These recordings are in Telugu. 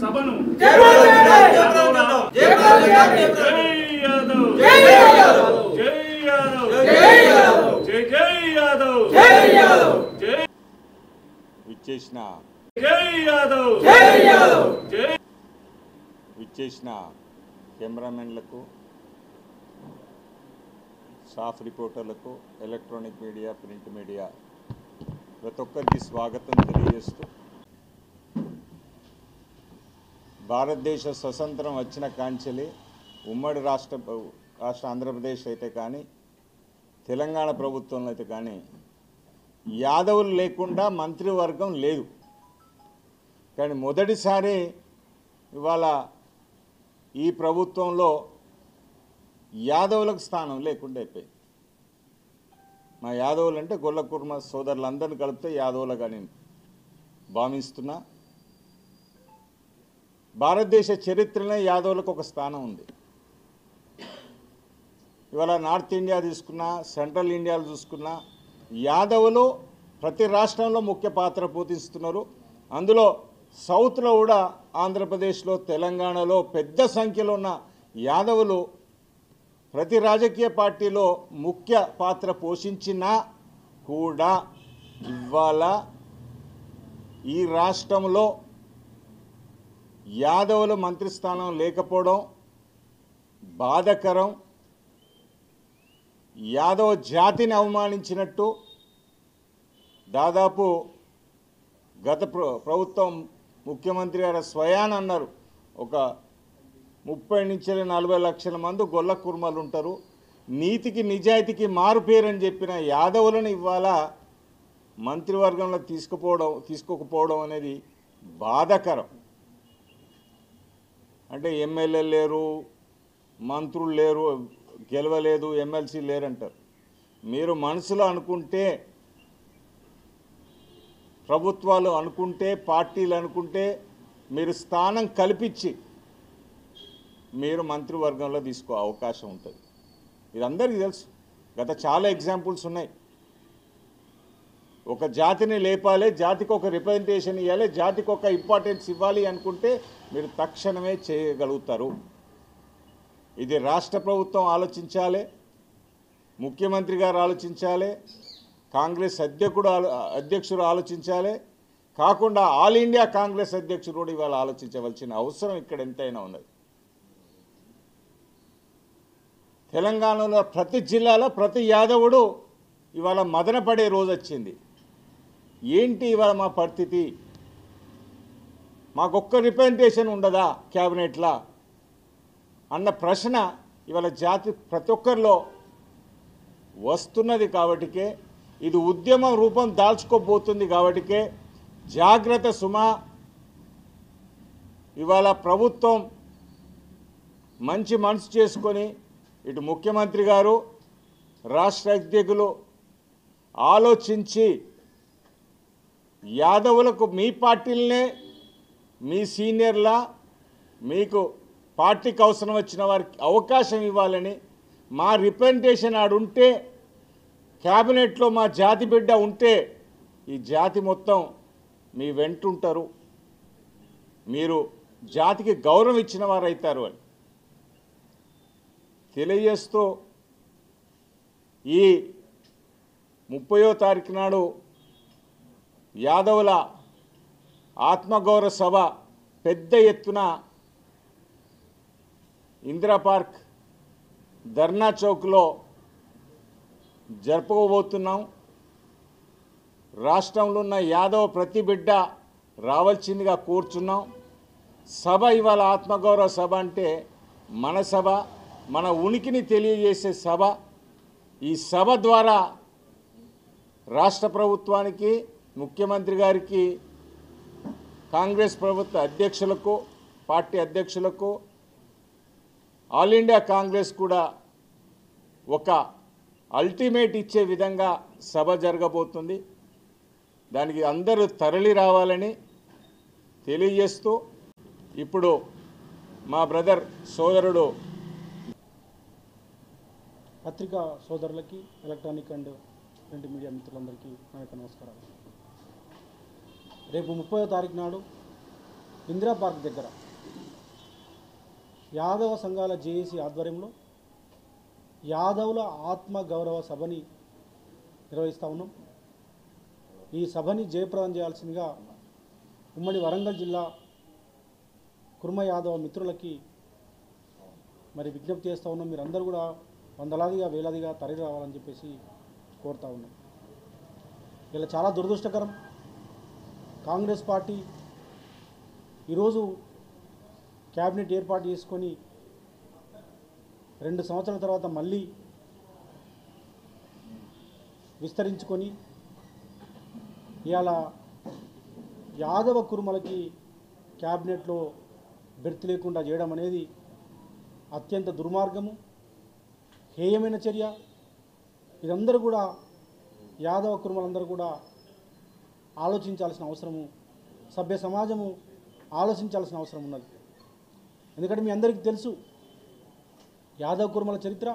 సభను విచ్చేసిన కెమెరామెన్లకు, స్టాఫ్ రిపోర్టర్లకు, ఎలక్ట్రానిక్ మీడియా, ప్రింట్ మీడియా ప్రతి ఒక్కరికి స్వాగతం తెలియజేస్తూ, భారతదేశ స్వతంత్రం వచ్చిన కాంచెలి ఉమ్మడి రాష్ట్ర ఆంధ్రప్రదేశ్ అయితే కానీ, తెలంగాణ ప్రభుత్వంలో అయితే కానీ యాదవులు లేకుండా మంత్రివర్గం లేదు. కానీ మొదటిసారి ఇవాళ ఈ ప్రభుత్వంలో యాదవులకు స్థానం లేకుండా అయిపోయింది. మా యాదవులు అంటే గొల్ల కుర్మ సోదరులందరినీ కలిపితే యాదవులుగా నేను భావిస్తున్నా. భారతదేశ చరిత్రలో యాదవులకు ఒక స్థానం ఉంది. ఇవాళ నార్త్ ఇండియా తీసుకున్నా, సెంట్రల్ ఇండియాలో చూసుకున్నా యాదవులు ప్రతి రాష్ట్రంలో ముఖ్య పాత్ర పోషిస్తున్నారు. అందులో సౌత్లో కూడా ఆంధ్రప్రదేశ్లో, తెలంగాణలో పెద్ద సంఖ్యలో ఉన్న యాదవులు ప్రతి రాజకీయ పార్టీలో ముఖ్య పాత్ర పోషించినా కూడా ఇవాళ ఈ రాష్ట్రంలో యాదవుల మంత్రిస్థానం లేకపోవడం బాధాకరం. యాదవ జాతిని అవమానించినట్టు. దాదాపు గత ప్రభుత్వం ముఖ్యమంత్రి గారు స్వయాన అన్నారు, ఒక 30 నుంచి 40 లక్షల మంది గొల్ల కుర్మలు ఉంటారు, నీతికి నిజాయితీకి మారుపేరని చెప్పిన యాదవులను ఇవాళ మంత్రివర్గంలో తీసుకోకపోవడం అనేది బాధాకరం. అంటే ఎమ్మెల్యేలు లేరు, మంత్రులు లేరు, గెలవలేదు, ఎమ్మెల్సీ లేరంటారు. మీరు మనసులో అనుకుంటే, ప్రభుత్వాలు అనుకుంటే, పార్టీలు అనుకుంటే మీరు స్థానం కల్పించి మీరు మంత్రివర్గంలో తీసుకో అవకాశం ఉంటుంది. ఇది అందరికీ తెలుసు. గత చాలా ఎగ్జాంపుల్స్ ఉన్నాయి. ఒక జాతిని లేపాలి, జాతికి ఒక రిప్రజెంటేషన్ ఇవ్వాలి, జాతికి ఒక ఇంపార్టెన్స్ ఇవ్వాలి అనుకుంటే మీరు తక్షణమే చేయగలుగుతారు. ఇది రాష్ట్ర ప్రభుత్వం ఆలోచించాలి, ముఖ్యమంత్రి గారు ఆలోచించాలి, కాంగ్రెస్ అధ్యక్షుడు ఆలోచించాలి. కాకుండా ఆల్ ఇండియా కాంగ్రెస్ అధ్యక్షుడు కూడా ఇవాళ ఆలోచించవలసిన అవసరం ఇక్కడ ఎంతైనా ఉన్నది. తెలంగాణలో ప్రతి జిల్లాలో ప్రతి యాదవుడు ఇవాళ మదనపడే రోజు వచ్చింది. ఏంటి ఇవాళ మా పరిస్థితి? మాకొక్క రిప్రజెంటేషన్ ఉండదా క్యాబినెట్లో అన్న ప్రశ్న ఇవాళ జాతి ప్రతి ఒక్కరిలో వస్తున్నది. కాబట్టికే ఇది ఉద్యమం రూపం దాల్చుకోబోతుంది. కాబట్టికే జాగ్రత్త సుమా. ఇవాళ ప్రభుత్వం మంచి మనసు చేసుకొని ఇటు ముఖ్యమంత్రి గారు, రాష్ట్ర అధ్యక్షులు ఆలోచించి యాదవులకు మీ పార్టీలనే, మీ సీనియర్లా మీకు పార్టీకి అవసరం వచ్చిన వారికి అవకాశం ఇవ్వాలని, మా రిప్రజెంటేషన్ ఆడుంటే, క్యాబినెట్లో మా జాతి బిడ్డ ఉంటే ఈ జాతి మొత్తం మీ వెంటుంటారు, మీరు జాతికి గౌరవం ఇచ్చిన వారు అవుతారు అని తెలియజేస్తూ, ఈ 30వ తారీఖు నాడు యాదవుల ఆత్మగౌరవ సభ పెద్ద ఎత్తున ఇందిరా పార్క్, ధర్నా చౌక్లో జరుపుకోబోతున్నాం. రాష్ట్రంలో ఉన్న యాదవ ప్రతి బిడ్డ రావాల్సిందిగా కూర్చున్నాం. సభ ఇవాళ ఆత్మగౌరవ సభ అంటే మన సభ, మన ఉనికిని తెలియజేసే సభ. ఈ సభ ద్వారా రాష్ట్ర ప్రభుత్వానికి, ముఖ్యమంత్రి గారికి, కాంగ్రెస్ ప్రభుత్వ అధ్యక్షులకు, పార్టీ అధ్యక్షులకు, ఆల్ ఇండియా కాంగ్రెస్ కూడా ఒక అల్టిమేట్ ఇచ్చే విధంగా సభ జరగబోతుంది. దానికి అందరూ తరలి రావాలని తెలియజేస్తూ, ఇప్పుడు మా బ్రదర్ సోదరుడు పత్రికా సోదరులకి, ఎలక్ట్రానిక్ అండ్ ప్రింట్ మీడియా మిత్రులందరికీ నా యొక్క నమస్కారాలు. రేపు 30వ తారీఖు నాడు ఇందిరా పార్క్ దగ్గర యాదవ సంఘాల జేఏసీ ఆధ్వర్యంలో యాదవుల ఆత్మ గౌరవ సభని నిర్వహిస్తూ ఉన్నాం. ఈ సభని జయప్రదం చేయాల్సిందిగా ఉమ్మడి వరంగల్ జిల్లా కుర్మ యాదవ మిత్రులకి మరి విజ్ఞప్తి చేస్తూ ఉన్నాం. మీరందరూ కూడా వందలాదిగా వేలాదిగా తరలి రావాలని చెప్పేసి కోరుతూ ఉన్నాం. ఇలా చాలా దురదృష్టకరం. కాంగ్రెస్ పార్టీ ఈరోజు క్యాబినెట్ ఏర్పాటు చేసుకొని 2 సంవత్సరాల తర్వాత మళ్ళీ విస్తరించుకొని ఇవాళ యాదవ కుర్మలకి క్యాబినెట్లో బెర్త్ లేకుండా చేయడం అనేది అత్యంత దుర్మార్గము, హేయమైన చర్య. ఇదందరూ కూడా యాదవ కుర్మలందరూ కూడా ఆలోచించాల్సిన అవసరము, సభ్య సమాజము ఆలోచించాల్సిన అవసరం ఉన్నది. ఎందుకంటే మీ అందరికీ తెలుసు యాదవ కుర్మల చరిత్ర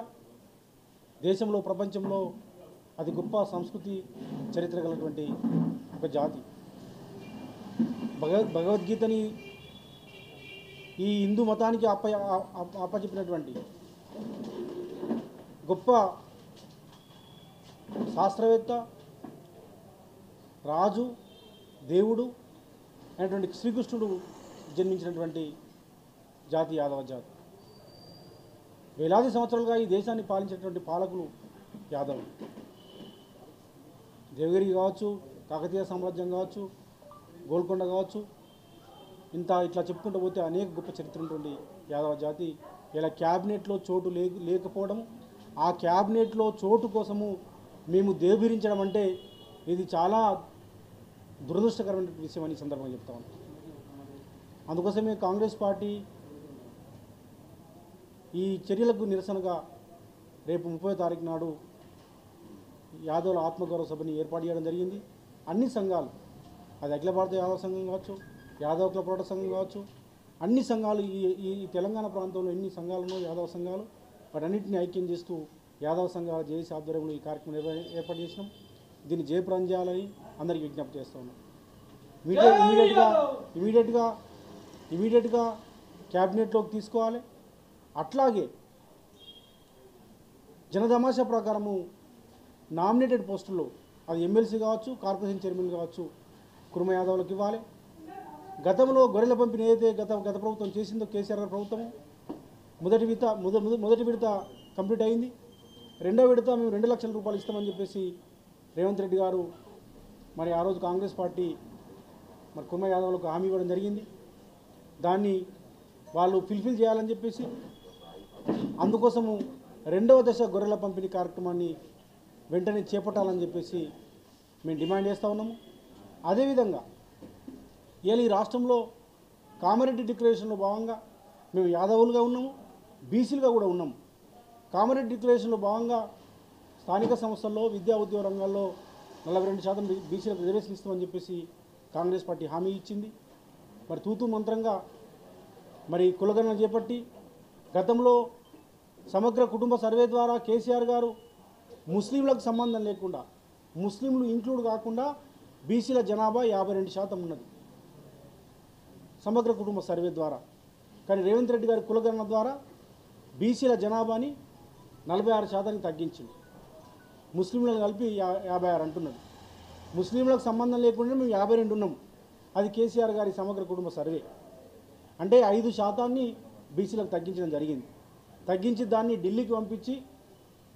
దేశంలో ప్రపంచంలో అతి గొప్ప సంస్కృతి చరిత్ర కలిగినటువంటి ఒక జాతి. భగవద్గీతని ఈ హిందూ మతానికి అప్పచెప్పినటువంటి గొప్ప శాస్త్రవేత్త, రాజు, దేవుడు అయినటువంటి శ్రీకృష్ణుడు జన్మించినటువంటి జాతి యాదవ జాతి. వేలాది సంవత్సరాలుగా ఈ దేశాన్ని పాలించినటువంటి పాలకులు యాదవులు. దేవగిరి కావచ్చు, కాకతీయ సామ్రాజ్యం కావచ్చు, గోల్కొండ కావచ్చు, ఇట్లా చెప్పుకుంటూ పోతే అనేక గొప్ప చరిత్ర ఉన్నటువంటి యాదవ జాతి ఇలా క్యాబినెట్లో చోటు లేకపోవడం, ఆ క్యాబినెట్లో చోటు కోసము మేము దేవీరించడం అంటే ఇది చాలా దురదృష్టకరమైన విషయం అని సందర్భంగా చెప్తా ఉన్నాం. అందుకోసమే కాంగ్రెస్ పార్టీ ఈ చర్యలకు నిరసనగా రేపు 30వ తారీఖు నాడు యాదవుల ఆత్మగౌరవ సభని ఏర్పాటు చేయడం జరిగింది. అన్ని సంఘాలు, అది అఖిల భారత యాదవ సంఘం కావచ్చు, యాదవ కుల పోరాట సంఘం కావచ్చు, అన్ని సంఘాలు ఈ తెలంగాణ ప్రాంతంలో ఎన్ని సంఘాలను యాదవ సంఘాలు వాటన్నింటినీ ఐక్యం చేస్తూ యాదవ సంఘాల జేఏసీ ఆధ్వర్యంలో ఈ కార్యక్రమం ఏర్పాటు చేసినాం. దీన్ని జయప్రదం చేయాలని అందరికీ విజ్ఞప్తి చేస్తూ ఉన్నాం. ఇమీడియట్గా క్యాబినెట్లోకి తీసుకోవాలి. అట్లాగే జనదమాషా ప్రకారము నామినేటెడ్ పోస్టుల్లో అది ఎమ్మెల్సీ కావచ్చు, కార్పొరేషన్ చైర్మన్ కావచ్చు, కుర్మ యాదవులకు ఇవ్వాలి. గతంలో గొర్రెల పంపిణీ ఏదైతే గత ప్రభుత్వం చేసిందో కేసీఆర్ గారి ప్రభుత్వము మొదటి విడత కంప్లీట్ అయింది. రెండో విడత మేము 2 లక్షల రూపాయలు ఇస్తామని చెప్పేసి రేవంత్ రెడ్డి గారు మరి ఆ రోజు కాంగ్రెస్ పార్టీ మరి కుర్మ యాదవులకు హామీ ఇవ్వడం జరిగింది. దాన్ని వాళ్ళు ఫుల్ఫిల్ చేయాలని చెప్పేసి అందుకోసము 2వ దశ గొర్రెల పంపిణీ కార్యక్రమాన్ని వెంటనే చేపట్టాలని చెప్పేసి మేము డిమాండ్ చేస్తూ ఉన్నాము. అదేవిధంగా ఇవాళ ఈ రాష్ట్రంలో కామారెడ్డి డిక్లరేషన్లో భాగంగా మేము యాదవులుగా ఉన్నాము, బీసీలుగా కూడా ఉన్నాము. కామారెడ్డి డిక్లరేషన్లో భాగంగా స్థానిక సంస్థల్లో విద్యా ఉద్యోగ రంగాల్లో 42% బీసీలకు రిజర్వేషన్ ఇస్తామని చెప్పేసి కాంగ్రెస్ పార్టీ హామీ ఇచ్చింది. మరి తూతూ మంత్రంగా మరి కులగణన చేపట్టి గతంలో సమగ్ర కుటుంబ సర్వే ద్వారా కేసీఆర్ గారు ముస్లింలకు సంబంధం లేకుండా, ముస్లింలు ఇంక్లూడ్ కాకుండా బీసీల జనాభా 52% ఉన్నది సమగ్ర కుటుంబ సర్వే ద్వారా. కానీ రేవంత్ రెడ్డి గారి కులగణన ద్వారా బీసీల జనాభాని 46% తగ్గించింది. ముస్లింలను కలిపి 56 అంటున్నది. ముస్లింలకు సంబంధం లేకుండా మేము 52 ఉన్నాం. అది కేసీఆర్ గారి సమగ్ర కుటుంబ సర్వే. అంటే 5% బీసీలకు తగ్గించడం జరిగింది. తగ్గించి దాన్ని ఢిల్లీకి పంపించి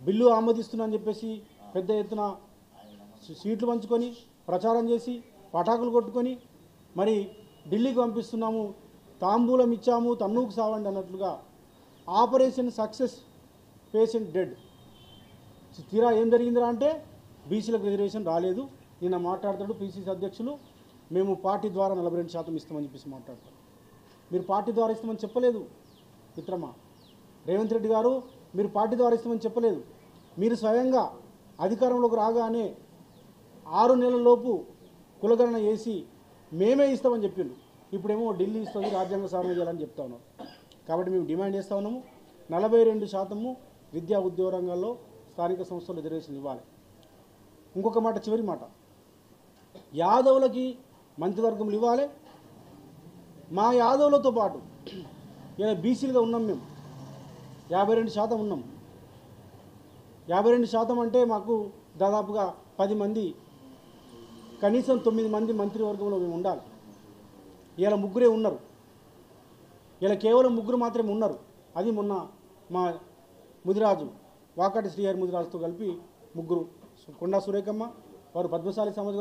బిల్లు ఆమోదిస్తున్నా అని చెప్పేసి పెద్ద ఎత్తున సీట్లు పంచుకొని ప్రచారం చేసి పటాకులు కొట్టుకొని మరి ఢిల్లీకి పంపిస్తున్నాము, తాంబూలం ఇచ్చాము, తన్నుకు సావండి అన్నట్లుగా ఆపరేషన్ సక్సెస్, పేషెంట్ డెడ్. తీరా ఏం జరిగిందిరా అంటే బీసీలకు రిజర్వేషన్ రాలేదు. నిన్న మాట్లాడతాడు పీసీసీ అధ్యక్షులు, మేము పార్టీ ద్వారా 42% ఇస్తామని చెప్పేసి మాట్లాడతారు. మీరు పార్టీ ద్వారా ఇస్తామని చెప్పలేదు మిత్రమా. రేవంత్ రెడ్డి గారు మీరు పార్టీ ద్వారా ఇస్తామని చెప్పలేదు. మీరు స్వయంగా అధికారంలోకి రాగానే 6 నెలలలోపు కులగణన చేసి మేమే ఇస్తామని చెప్పిండు. ఇప్పుడేమో ఢిల్లీ ఇస్తుంది, రాజ్యాంగ సవరణ చేయాలని చెప్తా ఉన్నాం. కాబట్టి మేము డిమాండ్ చేస్తూ ఉన్నాము 42% విద్యా ఉద్యోగ రంగాల్లో స్థానిక సంస్థలు రిజర్వేషన్ ఇవ్వాలి. ఇంకొక మాట, చివరి మాట, యాదవులకి మంత్రివర్గంలు ఇవ్వాలి, మా యాదవులతో పాటు ఇలా బీసీలుగా ఉన్నాం మేము 52% ఉన్నాం. 52% అంటే మాకు దాదాపుగా 10 మంది, కనీసం 9 మంది మంత్రివర్గంలో మేము ఉండాలి. ఇలా ముగ్గురే ఉన్నారు. ఇలా కేవలం ముగ్గురు మాత్రమే ఉన్నారు. అది మొన్న మా ముదిరాజు వాకాటి శ్రీహరి ముదిరాజుతో కలిపి ముగ్గురు, కొండా సురేఖమ్మ, వారు పద్మశాలి సమాజం